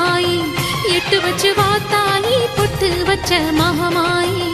மகமாயி எட்டு வச்சு வாத்தாயி பொட்டு வச்ச மகமாயி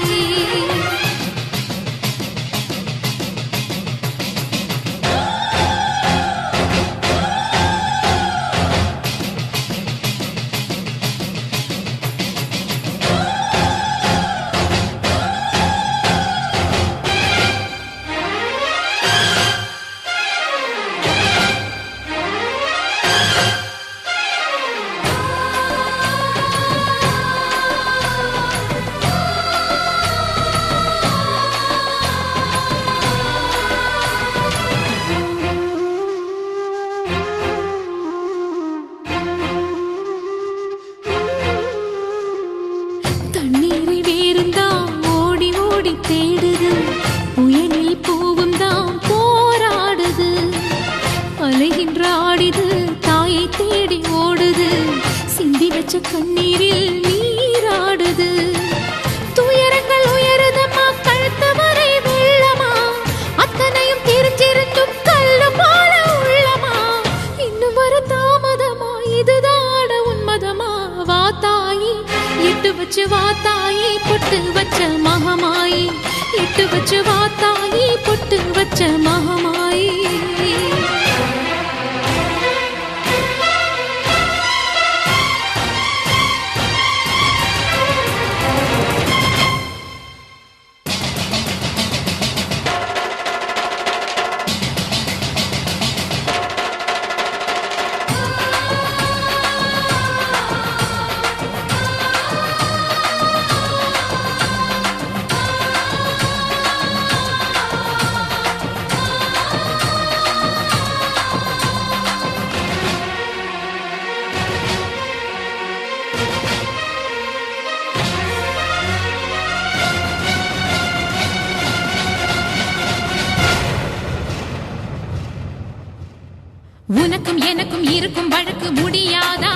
தண்ணீரை வேறுந்தான் ஓடி ஓடி தேடுது புயலில் பூவும் தான் போராடுது அலைகின்ற ஆடிது தாயை தேடி ஓடுது சிந்தி வச்ச கண்ணீரில் நீராடுது துயரங்கள் உயருதம்மா கழுத்து வரை வெள்ளமா அத்தனையும் தெரிஞ்சிருந்தும் கல்லு போல உள்ளமா இன்னும் வர தாமதமா இதுதான உன்மதமா வா தாயி எட்டு வச்சு வாத்தாயி பொட்டு வச்ச மகமாயி எட்டு வச்சு வாத்தாயி பொட்டு வச்ச மகமாயி உனக்கும் எனக்கும் இருக்கும் வழக்கு முடியாதா